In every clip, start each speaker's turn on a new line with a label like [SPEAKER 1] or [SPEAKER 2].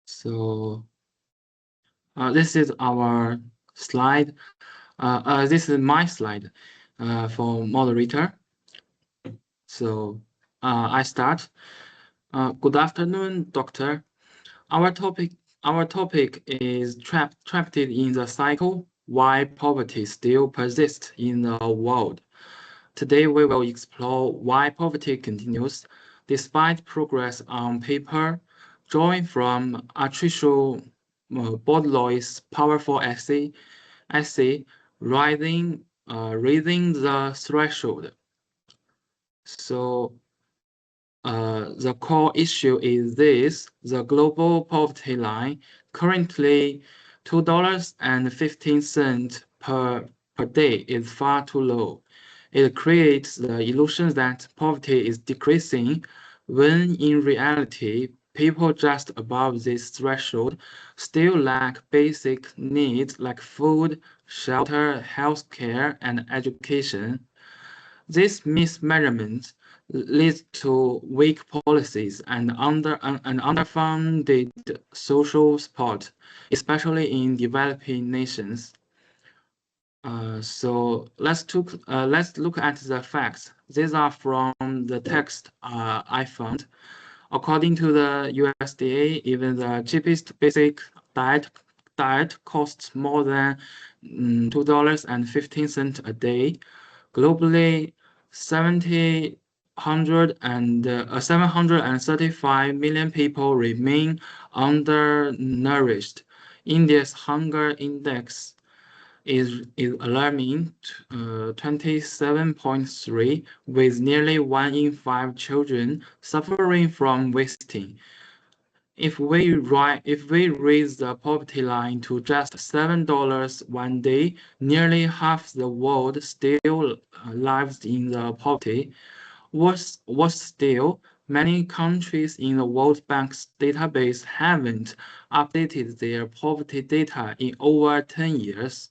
[SPEAKER 1] So this is our slide. This is my slide for moderator. So I start. Good afternoon, doctor. Our topic is trapped in the cycle. Why poverty still persists in the world. Today we will explore why poverty continues despite progress on paper, drawing from Archibald Baudelaires' powerful essay raising the threshold. So the core issue is this: the global poverty line, currently $2.15 per day, is far too low. It creates the illusion that poverty is decreasing, when in reality, people just above this threshold still lack basic needs like food, shelter, healthcare, and education. This mismeasurement leads to weak policies and underfunded social support, especially in developing nations. So let's look at the facts. These are from the text I found. According to the USDA, even the cheapest basic diet costs more than $2.15 a day. Globally, 735 million people remain undernourished. India's hunger index is alarming, 27.3, with nearly 1 in 5 children suffering from wasting. If we raise the poverty line to just $7 one day, nearly half the world still lives in the poverty. Worse still, many countries in the World Bank's database haven't updated their poverty data in over 10 years.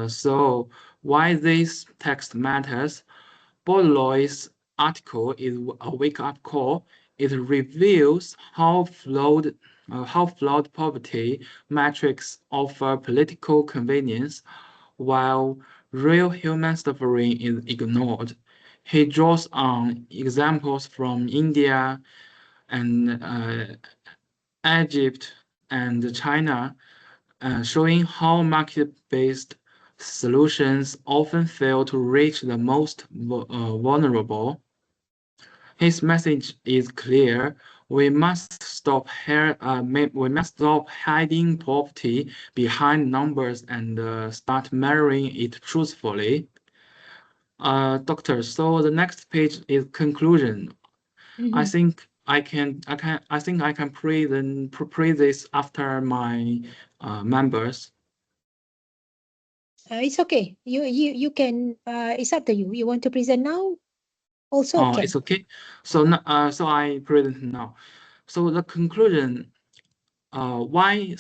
[SPEAKER 1] So why this text matters? Baudelaires' article is a wake-up call. It reveals how flawed poverty metrics offer political convenience, while real human suffering is ignored. He draws on examples from India and Egypt and China, showing how market-based solutions often fail to reach the most vulnerable. His message is clear: we must stop hiding poverty behind numbers and start measuring it truthfully. Doctor, so the next page is conclusion. I think I can present this after my members.
[SPEAKER 2] It's okay. You can. It's up to you. You want to present now? Also,
[SPEAKER 1] Oh, it's okay. So so I present now. So the conclusion. Why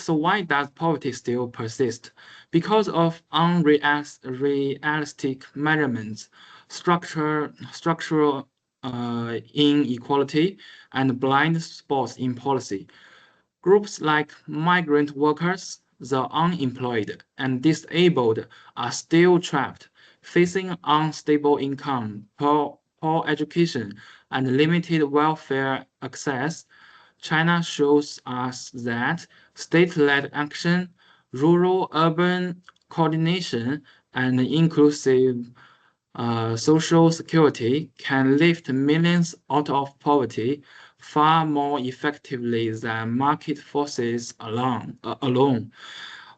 [SPEAKER 1] does poverty still persist? Because of unrealistic measurements, structural inequality, and blind spots in policy. Groups like migrant workers, the unemployed, and disabled are still trapped, facing unstable income, poor education, and limited welfare access. China shows us that state-led action, rural-urban coordination, and inclusive social security can lift millions out of poverty far more effectively than market forces alone.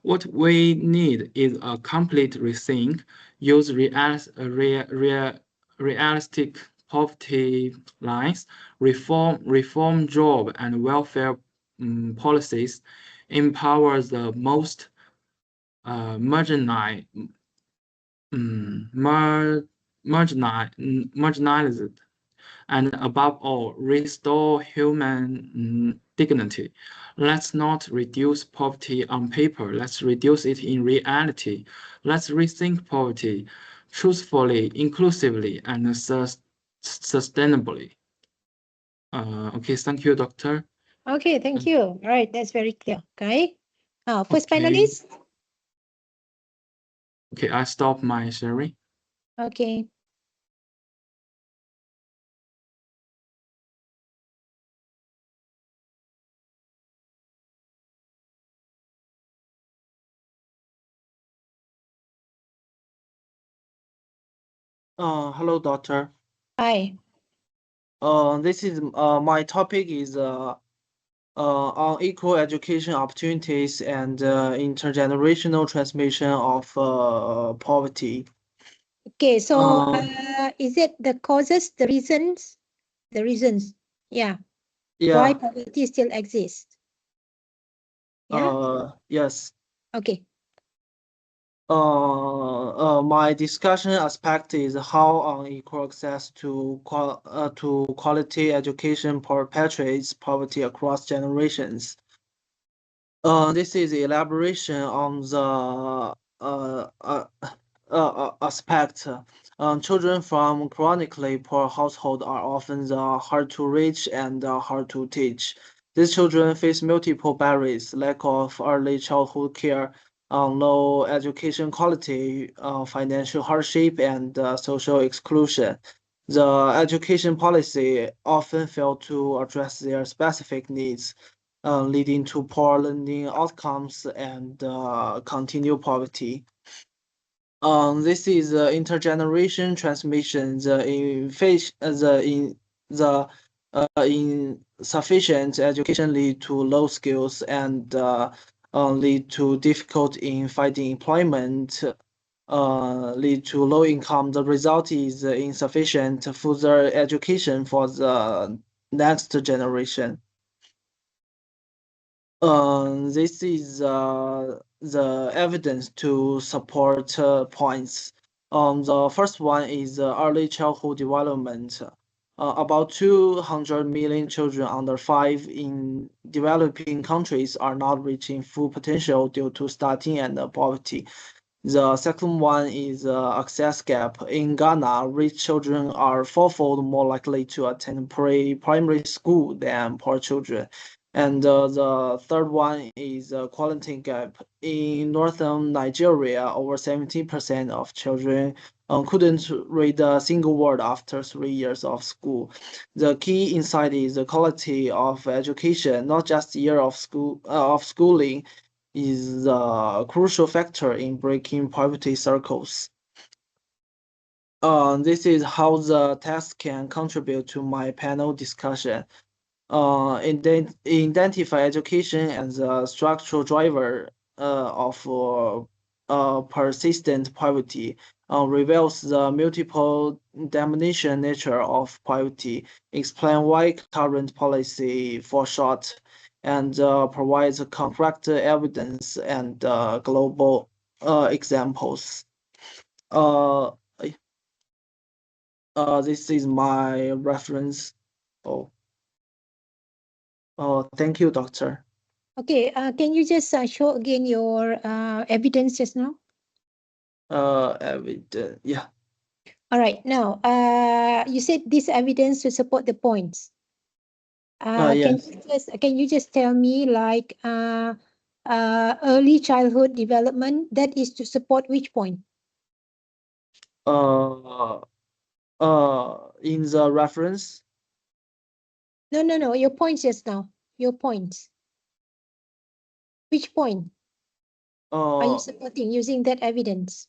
[SPEAKER 1] What we need is a complete rethink, use realistic poverty lines, reform job and welfare policies, empower the most marginalized, and above all, restore human dignity. Let's not reduce poverty on paper. Let's reduce it in reality. Let's rethink poverty truthfully, inclusively, and sustainably. Okay, thank you, Doctor.
[SPEAKER 2] Okay, thank you. All right, that's very clear. Okay. First
[SPEAKER 1] Okay.
[SPEAKER 2] panelist.
[SPEAKER 1] Okay, I stop my sharing.
[SPEAKER 2] Okay.
[SPEAKER 3] Hello, doctor.
[SPEAKER 2] Hi.
[SPEAKER 3] This is my topic is on equal education opportunities and intergenerational transmission of poverty.
[SPEAKER 2] Okay, so
[SPEAKER 3] Uh,
[SPEAKER 2] is it the causes, the reasons? The reasons, yeah, why
[SPEAKER 3] yeah.
[SPEAKER 2] poverty still exists? Yeah.
[SPEAKER 3] Yes.
[SPEAKER 2] Okay.
[SPEAKER 3] My discussion aspect is how unequal access to quality education perpetuates poverty across generations. This is elaboration on the aspect. Children from chronically poor households are often hard to reach and hard to teach. These children face multiple barriers: lack of early childhood care, low education quality, financial hardship, and social exclusion. The education policy often fail to address their specific needs, leading to poor learning outcomes and continued poverty. This is intergeneration transmission. The insufficient education lead to low skills and lead to difficult in finding employment. Lead to low income. The result is insufficient further education for the next generation. This is the evidence to support points. The first one is early childhood development. About 200 million children under 5 in developing countries are not reaching full potential due to stunting and poverty. The second one is access gap. In Ghana, rich children are fourfold more likely to attend primary school than poor children. And the third one is quality gap. In northern Nigeria, over 70% of children couldn't read a single word after 3 years of school. The key insight is the quality of education, not just year of schooling, is a crucial factor in breaking poverty circles. This is how the test can contribute to my panel discussion. Identify education as a structural driver of persistent poverty. Reveals the multiple dimension nature of poverty, explain why current policy falls short, and provides concrete evidence and global examples. Uh, this is my reference. Oh, thank you, doctor.
[SPEAKER 2] Okay. Can you just show again your evidence just now?
[SPEAKER 3] Evidence. Yeah.
[SPEAKER 2] All right. Now, you said this evidence to support the points.
[SPEAKER 3] Yes.
[SPEAKER 2] Can you just tell me like early childhood development, that is to support which point?
[SPEAKER 3] Uh, in the reference.
[SPEAKER 2] No. Your points just now. Your points. Which point are you
[SPEAKER 3] Uh,
[SPEAKER 2] supporting using that evidence?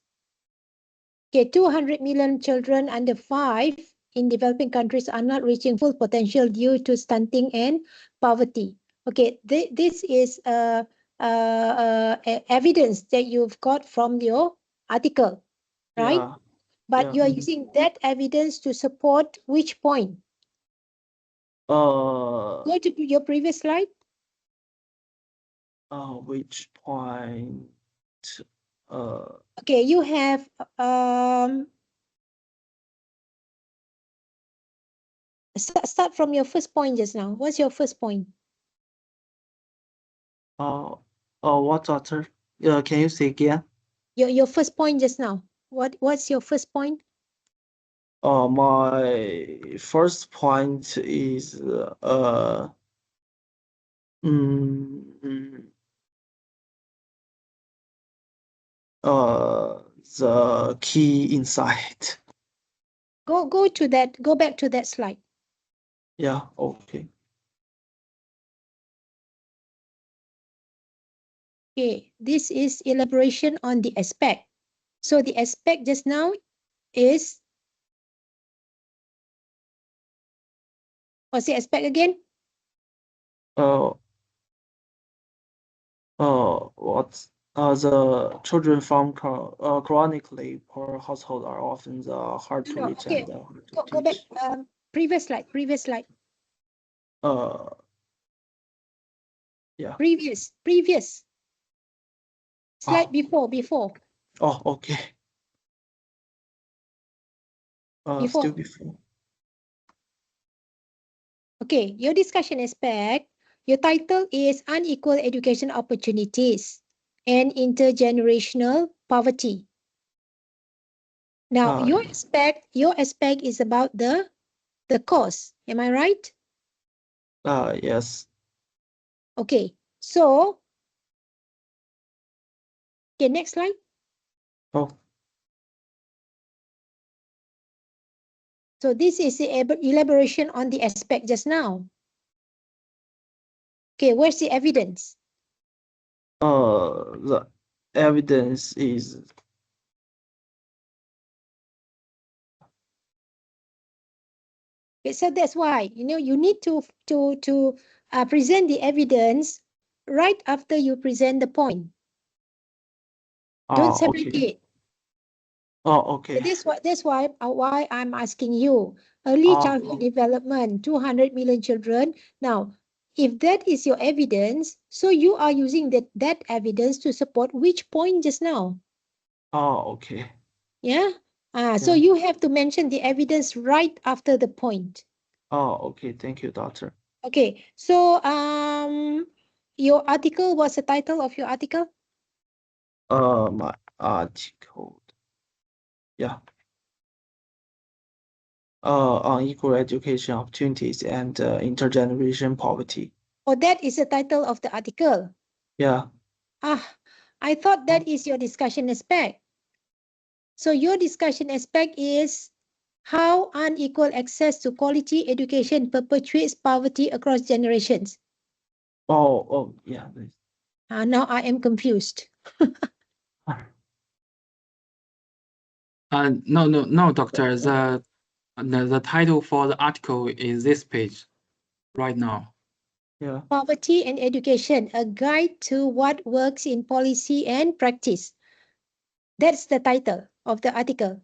[SPEAKER 2] Okay, 200 million children under 5 in developing countries are not reaching full potential due to stunting and poverty. Okay, this is evidence that you've got from your article, right?
[SPEAKER 3] yeah.
[SPEAKER 2] But
[SPEAKER 3] Yeah.
[SPEAKER 2] you are using that evidence to support which point? Go to your previous slide.
[SPEAKER 3] Which point?
[SPEAKER 2] Okay, you have start from your first point just now. What's your first point?
[SPEAKER 3] What doctor? Can you say again?
[SPEAKER 2] Your first point just now. What's your first point?
[SPEAKER 3] My first point is The key insight.
[SPEAKER 2] Go back to that slide.
[SPEAKER 3] Yeah, okay.
[SPEAKER 2] Okay, this is elaboration on the aspect. So the aspect just now is, what's the aspect again?
[SPEAKER 3] What's the children from chronically poor household are often the hard to
[SPEAKER 2] No,
[SPEAKER 3] reach
[SPEAKER 2] okay.
[SPEAKER 3] and hard to
[SPEAKER 2] Go back.
[SPEAKER 3] teach.
[SPEAKER 2] Previous slide.
[SPEAKER 3] Yeah.
[SPEAKER 2] Previous. Slide before.
[SPEAKER 3] Oh, okay.
[SPEAKER 2] Before.
[SPEAKER 3] Still before.
[SPEAKER 2] Okay, your discussion aspect, your title is Unequal Education Opportunities and Intergenerational Poverty. Now, your aspect is about the cause. Am I right?
[SPEAKER 3] Yes.
[SPEAKER 2] Okay, so, okay, next slide.
[SPEAKER 3] Oh.
[SPEAKER 2] So this is the elaboration on the aspect just now. Okay, where's the evidence?
[SPEAKER 3] The evidence is
[SPEAKER 2] Okay, so that's why, you need to present the evidence right after you present the point. Don't separate it.
[SPEAKER 3] Oh, okay.
[SPEAKER 2] That's why I'm asking you. Early childhood development, 200 million children. Now, if that is your evidence, so you are using that evidence to support which point just now?
[SPEAKER 3] Oh, okay.
[SPEAKER 2] Yeah? So you have to mention the evidence right after the point.
[SPEAKER 3] Oh, okay. Thank you, doctor.
[SPEAKER 2] Okay, so your article, what's the title of your article?
[SPEAKER 3] My article. Yeah. On equal education opportunities and intergeneration poverty.
[SPEAKER 2] Oh, that is the title of the article.
[SPEAKER 3] Yeah.
[SPEAKER 2] I thought that is your discussion aspect. So your discussion aspect is how unequal access to quality education perpetuates poverty across generations.
[SPEAKER 3] Oh, yeah.
[SPEAKER 2] Now I am confused.
[SPEAKER 1] No, doctor. The title for the article is this page right now.
[SPEAKER 3] Yeah.
[SPEAKER 2] Poverty and Education, a guide to what works in policy and practice. That's the title of the article.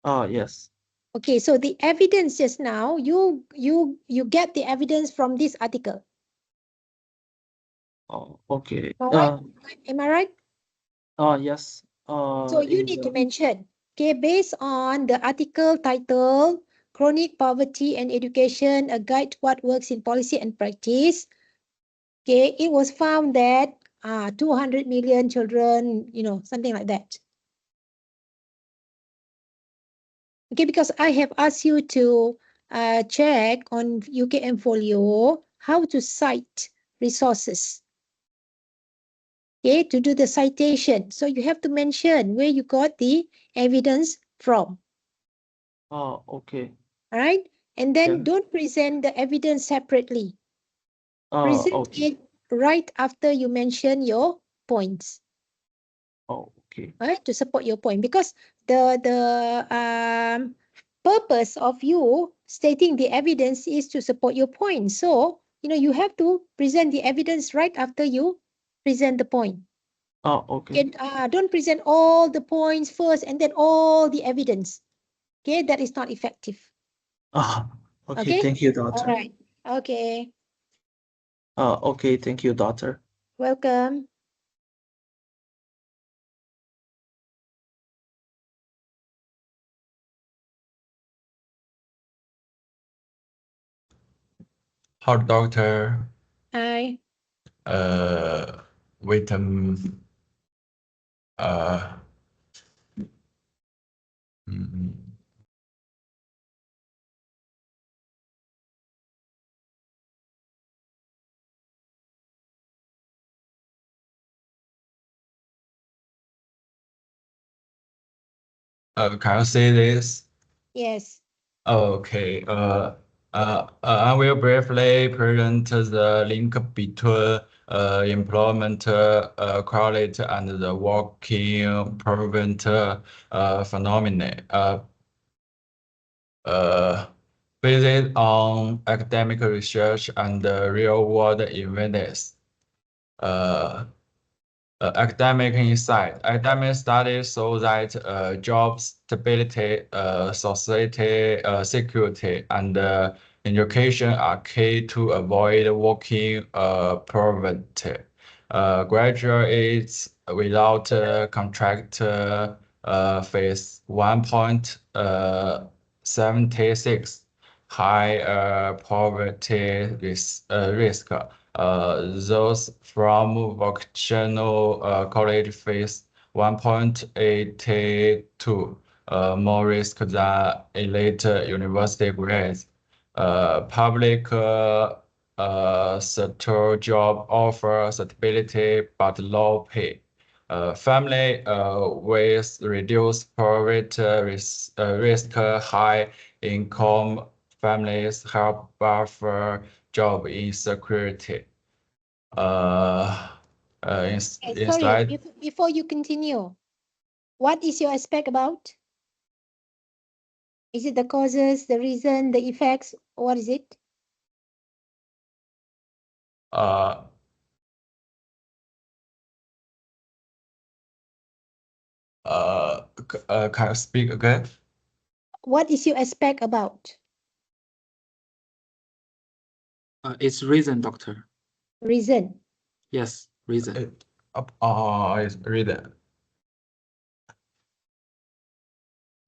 [SPEAKER 3] Yes.
[SPEAKER 2] Okay, so the evidence just now, you get the evidence from this article.
[SPEAKER 3] Oh, okay.
[SPEAKER 2] Am I right?
[SPEAKER 3] Yes.
[SPEAKER 2] So you need to mention, okay, based on the article title, Chronic Poverty and Education, a guide to what works in policy and practice. Okay, it was found that 200 million children, something like that. Okay, because I have asked you to check on UKM Folio how to cite resources. Okay, to do the citation. So you have to mention where you got the evidence from.
[SPEAKER 3] Oh, okay.
[SPEAKER 2] All right. And then don't present the evidence separately. Present it right after you mention your points.
[SPEAKER 3] Oh, okay.
[SPEAKER 2] All right, to support your point. Because the purpose of you stating the evidence is to support your point. So, you have to present the evidence right after you present the point.
[SPEAKER 3] Oh, okay.
[SPEAKER 2] Don't present all the points first and then all the evidence. Okay, that is not effective.
[SPEAKER 3] Okay. Thank you, doctor.
[SPEAKER 2] All right. Okay.
[SPEAKER 3] Okay. Thank you, doctor.
[SPEAKER 2] Welcome.
[SPEAKER 4] Hi, doctor.
[SPEAKER 2] Hi.
[SPEAKER 4] Wait, Can you see this?
[SPEAKER 2] Yes.
[SPEAKER 4] Okay. I will briefly present the link between employment quality and the working permit phenomena. Based on academic research and real-world evidence. Academic insight. Academic studies show that job stability, society security, and education are key to avoid working poverty. Graduates without contract face 1.76 high poverty risk. Those from vocational college face 1.82 more risk than elite university grades. Public sector job offer stability but low pay. Family with reduced poverty risk high income families help buffer job insecurity. In
[SPEAKER 2] Sorry,
[SPEAKER 4] slide,
[SPEAKER 2] before you continue, what is your aspect about? Is it the causes, the reason, the effects? What is it?
[SPEAKER 4] uh, can you speak again?
[SPEAKER 2] What is your aspect about?
[SPEAKER 1] It's reason, doctor.
[SPEAKER 2] Reason.
[SPEAKER 1] Yes, reason.
[SPEAKER 4] It's reason.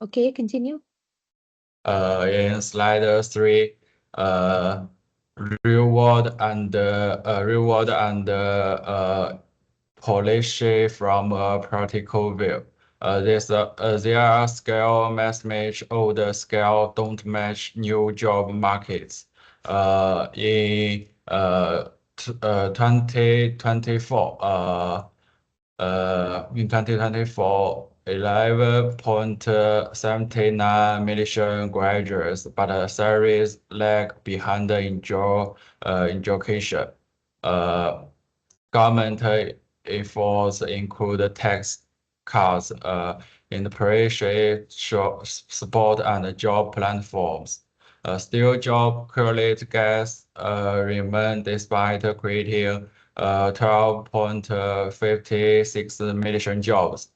[SPEAKER 2] Okay, continue.
[SPEAKER 4] In slide 3, reward and policy from a practical view. Their scale mismatch old scale don't match new job markets. In 2024, in 2024, 11.79 million graduates, but salaries lag behind in education. Government efforts include tax cuts, internship support, and job platforms. Still, job quality gaps remain despite creating 12.56 million jobs.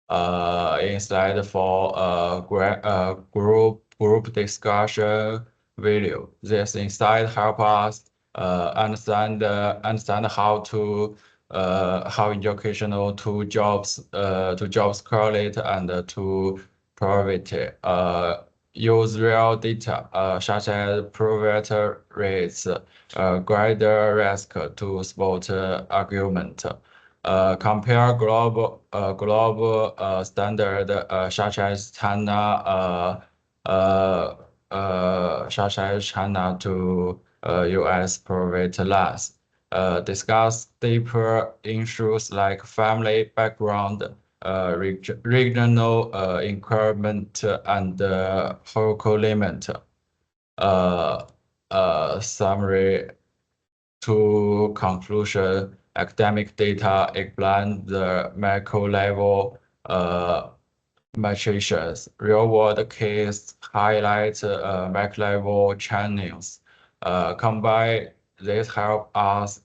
[SPEAKER 4] In slide 4, group discussion video. This insight help us understand how educational to jobs quality and to poverty. Use real data such as poverty rates, grade risk to support argument. Compare global standard such as China to U.S. private labs. Discuss deeper issues like family background, regional increment, and local limit. Summary to conclusion, academic data explain the macro level matrices. Real-world case highlight macro level channels. Combine this help us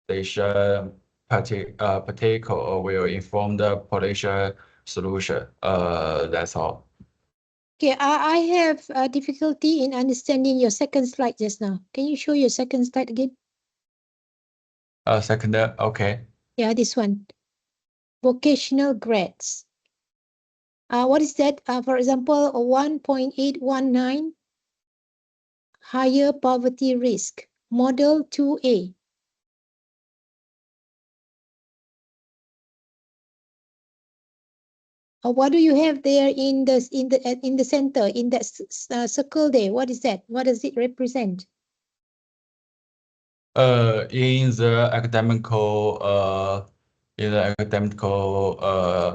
[SPEAKER 4] decision particular will inform the policy solution. That's all.
[SPEAKER 2] Okay, I have difficulty in understanding your second slide just now. Can you show your second slide again?
[SPEAKER 4] Second, okay.
[SPEAKER 2] Yeah, this one. Vocational grades. What is that? For example, 1.819 higher poverty risk. Model 2A. What do you have there in the center in that circle there? What is that? What does it represent?
[SPEAKER 4] In the academical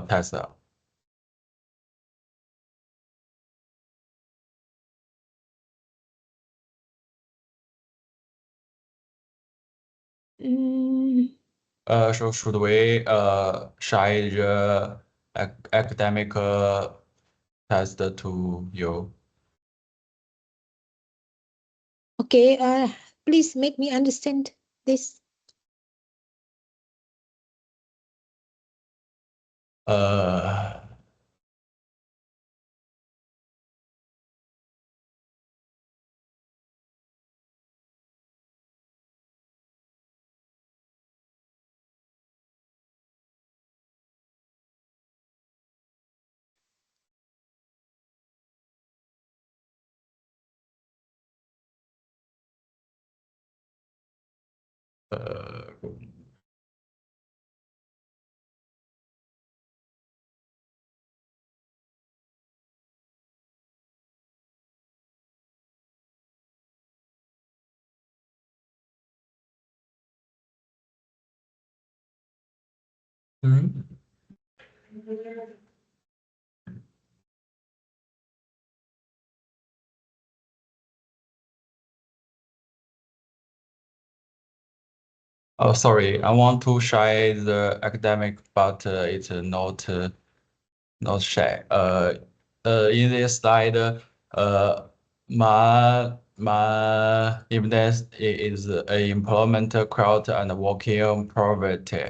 [SPEAKER 4] test. So should we share the academic test to you?
[SPEAKER 2] Okay, please make me understand this.
[SPEAKER 4] Oh, sorry, I want to share the academic, but it's not share. In this slide, my evidence is employment quality and working poverty.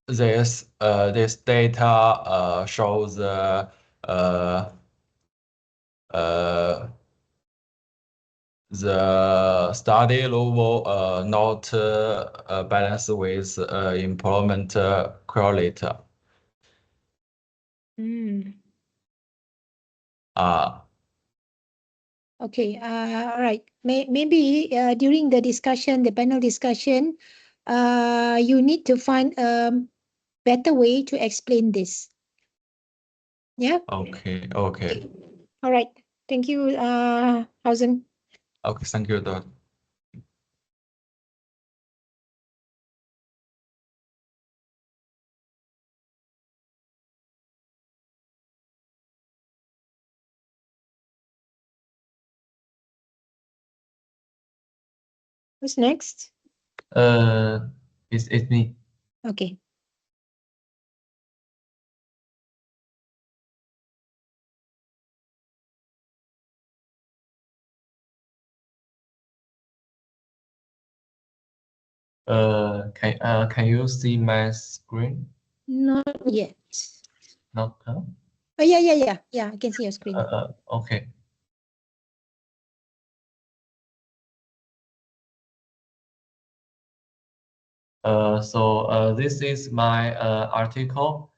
[SPEAKER 4] This data shows uh, the study level not balanced with employment quality.
[SPEAKER 2] Okay, all right. Maybe during the discussion, the panel discussion, you need to find a better way to explain this. Yeah?
[SPEAKER 4] Okay.
[SPEAKER 2] All right. Thank you, Hausen.
[SPEAKER 4] Okay, thank you, Doctor.
[SPEAKER 2] Who's next?
[SPEAKER 5] It's me.
[SPEAKER 2] Okay.
[SPEAKER 5] Can you see my screen?
[SPEAKER 2] Not yet.
[SPEAKER 5] No.
[SPEAKER 2] Oh, yeah. I can see your screen.
[SPEAKER 5] Okay. So this is my article.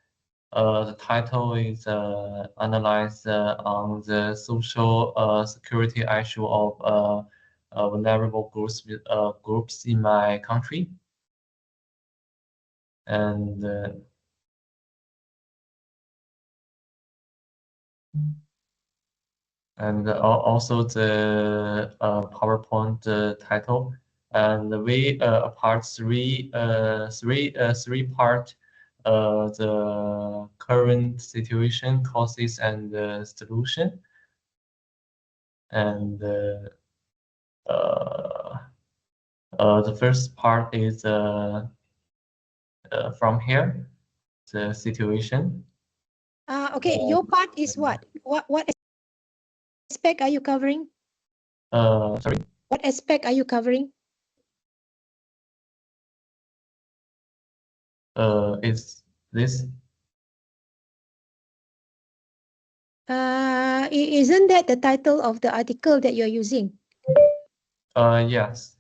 [SPEAKER 5] The title is analyze on the social security issue of vulnerable groups in my country, and also the PowerPoint title. And we part three part the current situation, causes, and solution. And the first part is from here, the situation.
[SPEAKER 2] Okay, your part is what? What aspect are you covering?
[SPEAKER 5] Sorry.
[SPEAKER 2] What aspect are you covering?
[SPEAKER 5] Is this?
[SPEAKER 2] Isn't that the title of the article that you're using?
[SPEAKER 5] Yes.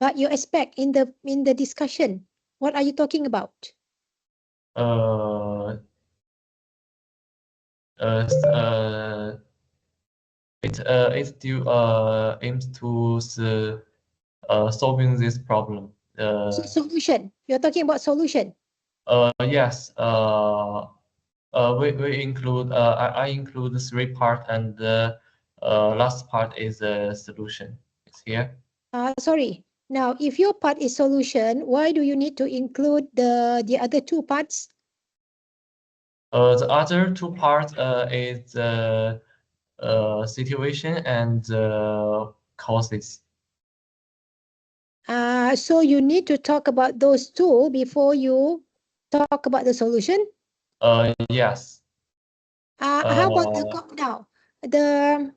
[SPEAKER 2] But your aspect in the discussion, what are you talking about?
[SPEAKER 5] It still aims to solving this problem.
[SPEAKER 2] Solution. You're talking about solution.
[SPEAKER 5] Yes. We include I include the three part, and the last part is a solution. It's here.
[SPEAKER 2] Sorry. Now, if your part is solution, why do you need to include the other two parts?
[SPEAKER 5] The other two parts is situation and causes.
[SPEAKER 2] So you need to talk about those two before you talk about the solution.
[SPEAKER 5] Yes.
[SPEAKER 2] How about now? The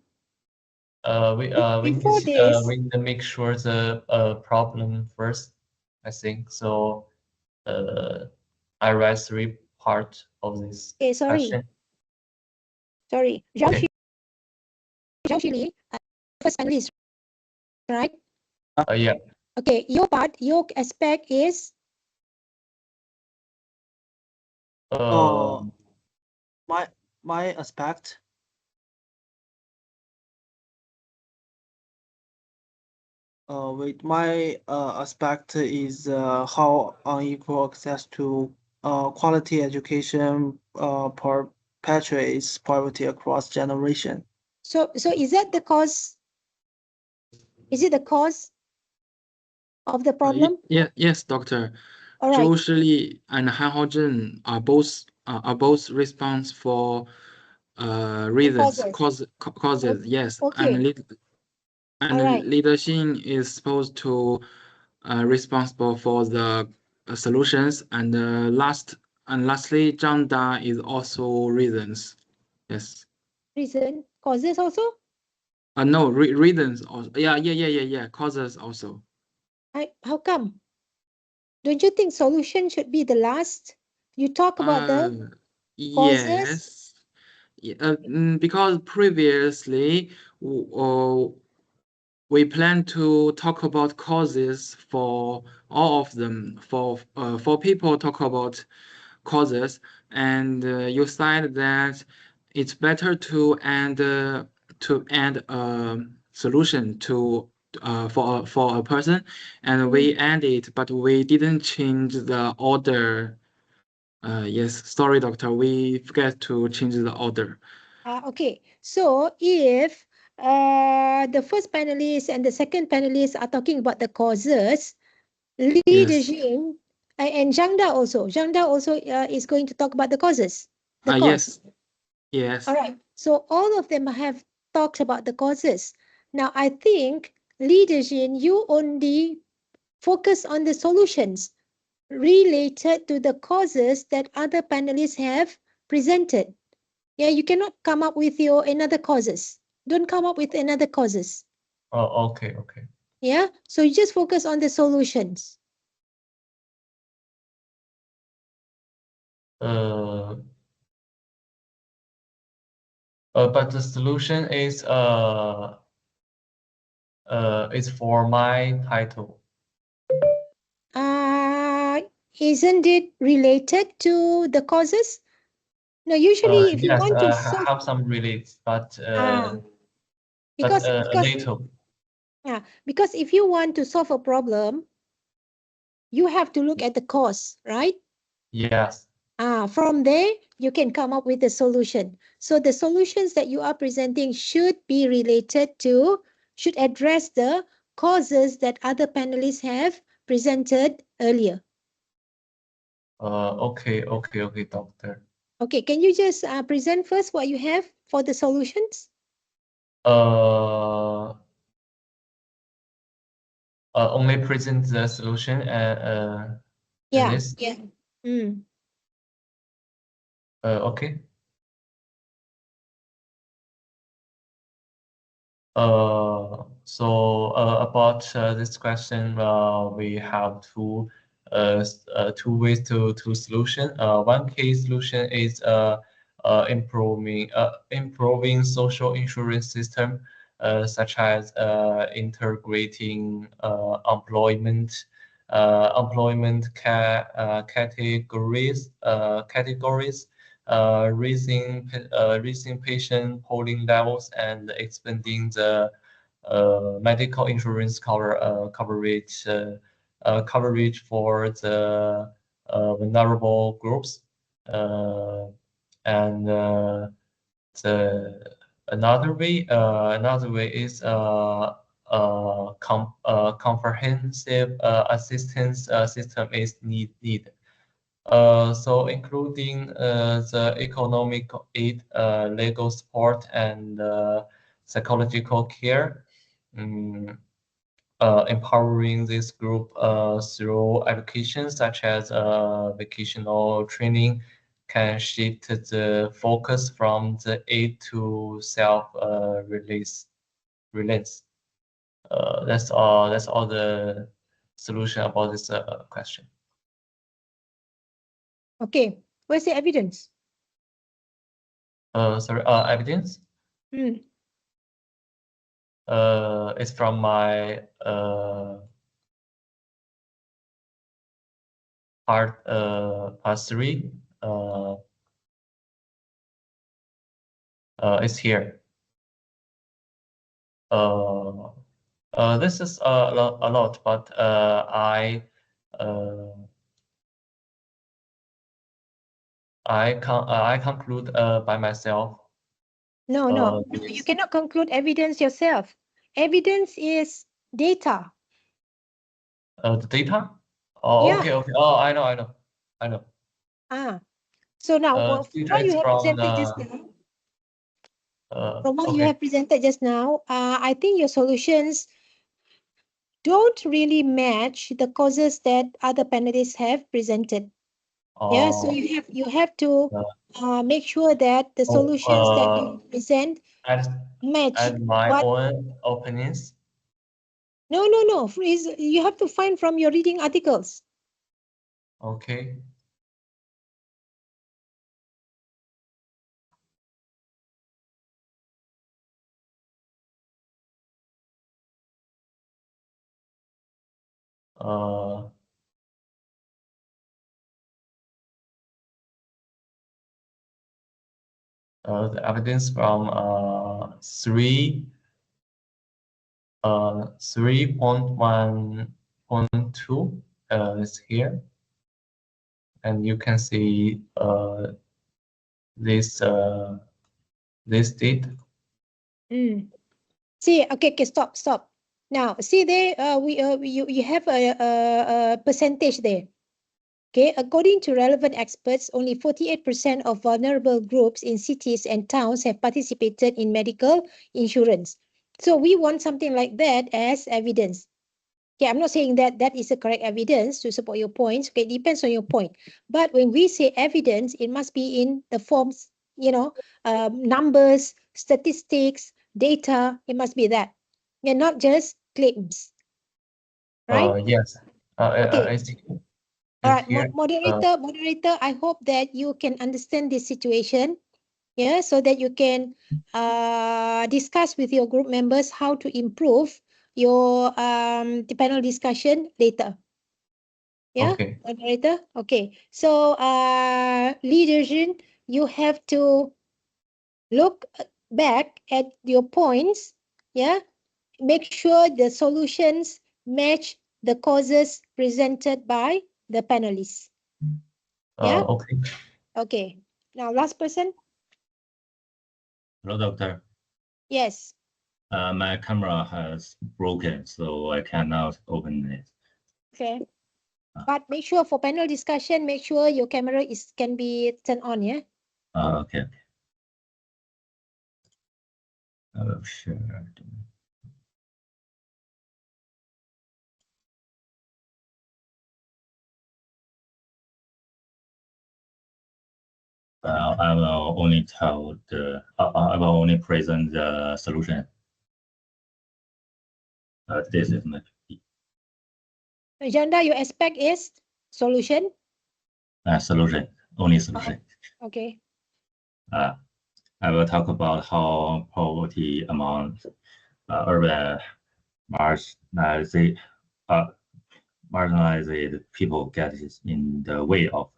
[SPEAKER 5] We
[SPEAKER 2] before this,
[SPEAKER 5] we need to make sure the problem first, I think. So I read three part of this
[SPEAKER 2] okay,
[SPEAKER 5] question.
[SPEAKER 2] sorry,
[SPEAKER 5] Okay.
[SPEAKER 2] Zhang Li, first panelist, right?
[SPEAKER 5] Yeah.
[SPEAKER 2] Okay, your part, your aspect is
[SPEAKER 3] My aspect. Wait, my aspect is how unequal access to quality education perpetuates poverty across generation.
[SPEAKER 2] so is that the cause? Is it the cause of the problem?
[SPEAKER 1] Yes, doctor.
[SPEAKER 2] All right.
[SPEAKER 1] Zhou Shili and Han Haozhen are both responsible for reasons, causes, yes,
[SPEAKER 2] Okay.
[SPEAKER 1] and
[SPEAKER 2] All right.
[SPEAKER 1] Leader Xin is supposed to responsible for the solutions, and lastly, Zhang Da is also reasons. Yes.
[SPEAKER 2] Reason, causes also?
[SPEAKER 1] No, reasons also. Yeah. Causes also.
[SPEAKER 2] How come? Don't you think solution should be the last? You talk about the causes.
[SPEAKER 1] Yes. Yeah, because previously we plan to talk about causes for all of them. For people talk about causes, and you said that it's better to add a solution to for a person, and we add it, but we didn't change the order. Yes, sorry, doctor, we forget to change the order.
[SPEAKER 2] Okay, so if the first panelist and the second panelist are talking about the causes, Li
[SPEAKER 1] Yes.
[SPEAKER 2] Dejing and Zhang Da also is going to talk about the causes. The cause.
[SPEAKER 1] Yes.
[SPEAKER 2] All right. So all of them have talked about the causes. Now I think Li Dejing, you only focus on the solutions related to the causes that other panelists have presented. Yeah, you cannot come up with your another causes. Don't come up with another causes.
[SPEAKER 5] Oh, okay.
[SPEAKER 2] Yeah, so you just focus on the solutions.
[SPEAKER 5] But the solution is for my title.
[SPEAKER 2] Isn't it related to the causes? No, usually if you
[SPEAKER 5] Yes,
[SPEAKER 2] want to solve,
[SPEAKER 5] have some relates, but
[SPEAKER 2] because
[SPEAKER 5] little.
[SPEAKER 2] yeah, because if you want to solve a problem, you have to look at the cause, right?
[SPEAKER 5] Yes.
[SPEAKER 2] From there you can come up with a solution. So the solutions that you are presenting should be related to, should address the causes that other panelists have presented earlier.
[SPEAKER 5] Okay, doctor.
[SPEAKER 2] Okay, can you just present first what you have for the solutions?
[SPEAKER 5] Only present the solution and this.
[SPEAKER 2] Yeah.
[SPEAKER 5] Okay. So about this question, we have two ways to solution. One case solution is improving social insurance system, such as integrating employment categories, raising patient polling levels, and expanding the medical insurance coverage for the vulnerable groups. And another way is comprehensive assistance system is needed. So including the economic aid, legal support, and psychological care. empowering this group through education such as vocational training can shift the focus from the aid to self-reliance. That's all the solution about this question.
[SPEAKER 2] Okay, where's the evidence?
[SPEAKER 5] Sorry, evidence?
[SPEAKER 2] Mm.
[SPEAKER 5] It's from my part 3. It's here. This is a lot, but I conclude by myself.
[SPEAKER 2] No, you cannot conclude evidence yourself. Evidence is data.
[SPEAKER 5] The data? Oh,
[SPEAKER 2] Yeah.
[SPEAKER 5] okay. Oh, I know.
[SPEAKER 2] So now,
[SPEAKER 5] Data
[SPEAKER 2] what
[SPEAKER 5] is
[SPEAKER 2] you have
[SPEAKER 5] from
[SPEAKER 2] presented just
[SPEAKER 5] the
[SPEAKER 2] now, from what you
[SPEAKER 5] okay.
[SPEAKER 2] have presented just now, I think your solutions don't really match the causes that other panelists have presented. Yeah, so you have to make sure that the solutions that you present match
[SPEAKER 5] and my
[SPEAKER 2] what.
[SPEAKER 5] own opinions.
[SPEAKER 2] No. You have to find from your reading articles.
[SPEAKER 5] Okay. The evidence from 3.1.2 is here, and you can see this date.
[SPEAKER 2] See, okay, stop. Now, see there, you have a percentage there. Okay, according to relevant experts, only 48% of vulnerable groups in cities and towns have participated in medical insurance. So we want something like that as evidence. Okay, I'm not saying that that is the correct evidence to support your points. Okay, it depends on your point. But when we say evidence, it must be in the forms, numbers, statistics, data. It must be that, and not just claims. Right?
[SPEAKER 5] Yes.
[SPEAKER 2] Okay.
[SPEAKER 5] It's
[SPEAKER 2] All right,
[SPEAKER 5] here.
[SPEAKER 2] moderator, I hope that you can understand this situation, yeah, so that you can discuss with your group members how to improve your the panel discussion later. Yeah,
[SPEAKER 5] Okay.
[SPEAKER 2] moderator. Okay, so leadership, you have to look back at your points. Yeah, make sure the solutions match the causes presented by the panelists. Yeah.
[SPEAKER 5] Okay.
[SPEAKER 2] Okay. Now, last person.
[SPEAKER 6] Hello, doctor.
[SPEAKER 2] Yes.
[SPEAKER 6] My camera has broken, so I cannot open it.
[SPEAKER 2] Okay. But make sure for panel discussion, make sure your camera can be turned on. Yeah.
[SPEAKER 6] Okay. I will share. I will only tell the. I will only present the solution. This is my
[SPEAKER 2] Agenda, your aspect is solution.
[SPEAKER 6] solution. Only solution.
[SPEAKER 2] Okay.
[SPEAKER 6] I will talk about how poverty among urban marginalized people gets in the way of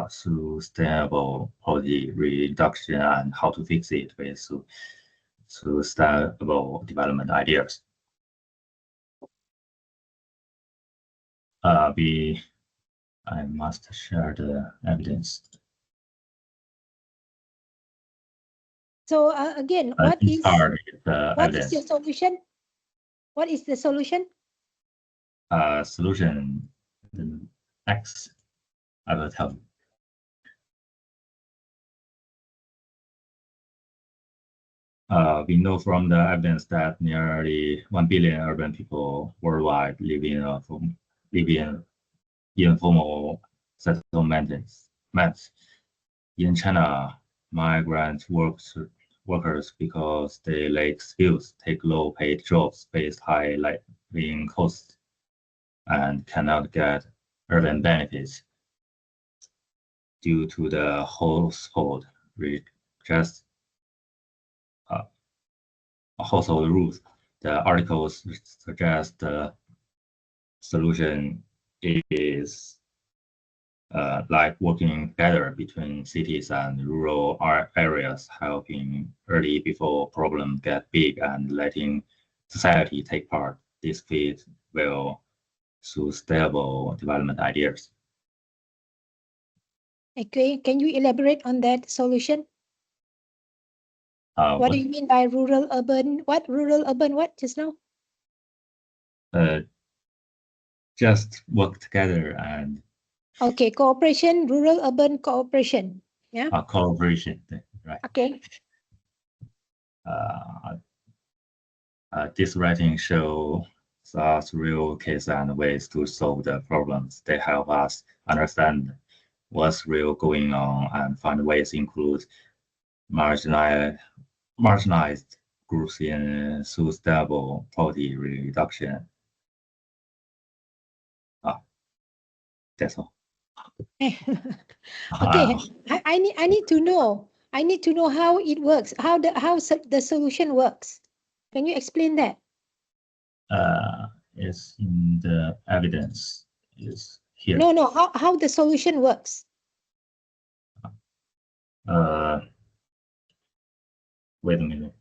[SPEAKER 6] sustainable poverty reduction and how to fix it with sustainable development ideas. I must share the evidence.
[SPEAKER 2] So again, what is
[SPEAKER 6] evidence?
[SPEAKER 2] your solution? What is the solution?
[SPEAKER 6] Solution X. I will tell you. We know from the evidence that nearly 1 billion urban people worldwide live in informal settlements. In China, migrant workers, because they lack skills, take low-paid jobs, face high living costs, and cannot get urban benefits due to the household rules. The articles suggest the solution is like working together between cities and rural areas, helping early before problems get big and letting society take part. This fit well sustainable development ideas.
[SPEAKER 2] Okay, can you elaborate on that solution? What do you mean by rural urban? What rural urban? What just now?
[SPEAKER 6] Just work together and.
[SPEAKER 2] Okay, cooperation, rural urban cooperation. Yeah.
[SPEAKER 6] Cooperation, right?
[SPEAKER 2] Okay.
[SPEAKER 6] This writing shows us real cases and ways to solve the problems. They help us understand what's real going on and find ways include marginalized groups in sustainable poverty reduction. That's all.
[SPEAKER 2] Okay, I need to know. I need to know how it works. How the solution works. Can you explain that?
[SPEAKER 6] It's in the evidence. Is here.
[SPEAKER 2] No. How the solution works?
[SPEAKER 6] Wait a minute.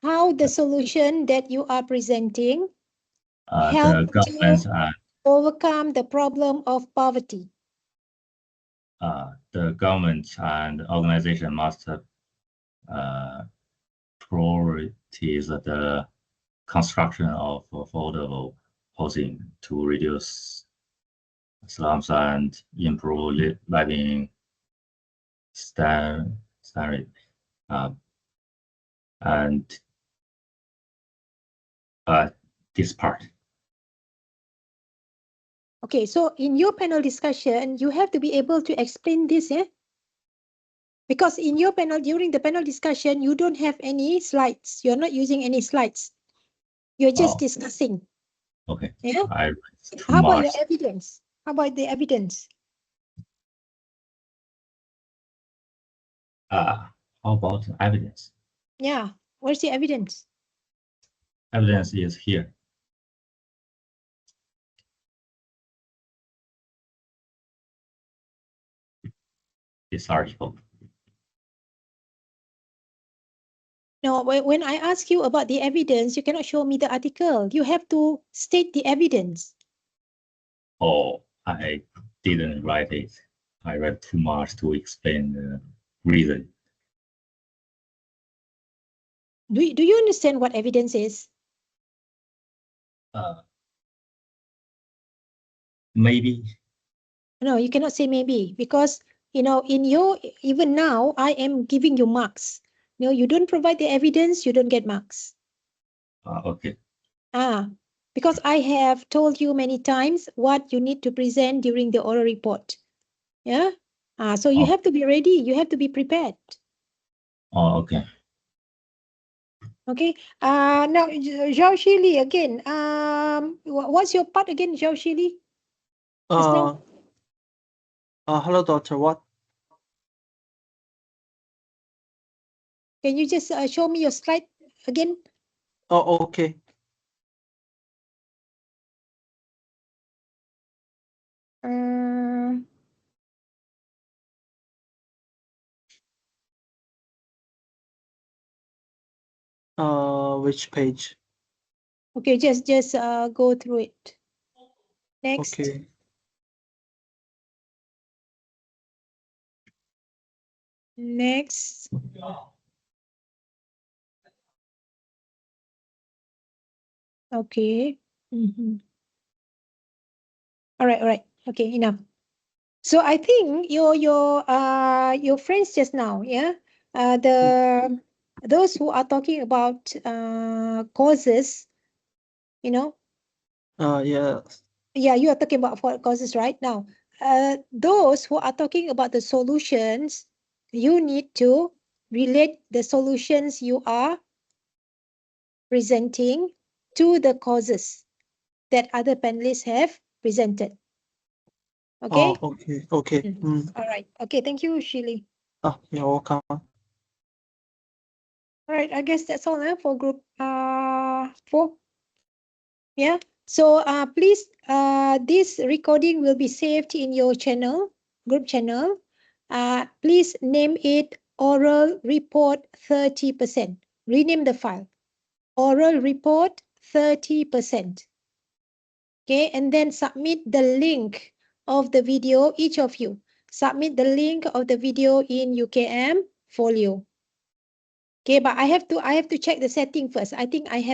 [SPEAKER 2] How the solution that you are presenting
[SPEAKER 6] The government
[SPEAKER 2] to overcome the problem of poverty?
[SPEAKER 6] The government and organization must prioritize the construction of affordable housing to reduce slums and improve living standard. And this part.
[SPEAKER 2] Okay, so in your panel discussion, you have to be able to explain this, yeah? Because in your panel, during the panel discussion, you don't have any slides. You're not using any slides. You're just discussing.
[SPEAKER 6] Okay.
[SPEAKER 2] Yeah?
[SPEAKER 6] How
[SPEAKER 2] about your evidence? How about the evidence?
[SPEAKER 6] How about evidence?
[SPEAKER 2] Yeah, where's the evidence?
[SPEAKER 6] Evidence is here. This article.
[SPEAKER 2] No, when I ask you about the evidence, you cannot show me the article. You have to state the evidence.
[SPEAKER 6] Oh, I didn't write it. I read too much to explain the reason.
[SPEAKER 2] Do you understand what evidence is?
[SPEAKER 6] Maybe.
[SPEAKER 2] No, you cannot say maybe, because in your, even now, I am giving you marks. You don't provide the evidence, you don't get marks.
[SPEAKER 6] Okay.
[SPEAKER 2] Because I have told you many times what you need to present during the oral report. Yeah. So you have to be ready. You have to be prepared.
[SPEAKER 6] Okay.
[SPEAKER 2] Okay. Now, Zhao Shili again. What's your part again, Zhao Shili?
[SPEAKER 3] Hello, Dr. What?
[SPEAKER 2] Can you just show me your slide again?
[SPEAKER 3] Oh, okay. Which page?
[SPEAKER 2] Okay, just go through it. Next.
[SPEAKER 3] Okay.
[SPEAKER 2] Next. Okay. All right. Okay, enough. So I think your friends just now, yeah, those who are talking about causes, you know,
[SPEAKER 3] Yes.
[SPEAKER 2] yeah, you are talking about for causes right now. Those who are talking about the solutions, you need to relate the solutions you are presenting to the causes that other panelists have presented. Okay?
[SPEAKER 3] Oh, okay, okay.
[SPEAKER 2] All right. Okay, thank you, Shili.
[SPEAKER 3] You're welcome.
[SPEAKER 2] All right, I guess that's all for group 4. Yeah. So please, this recording will be saved in your channel, group channel. Please name it oral report 30%. Rename the file. Oral report 30%. Okay, and then submit the link of the video, each of you. Submit the link of the video in UKM folio. Okay, but I have to check the setting first. I think I have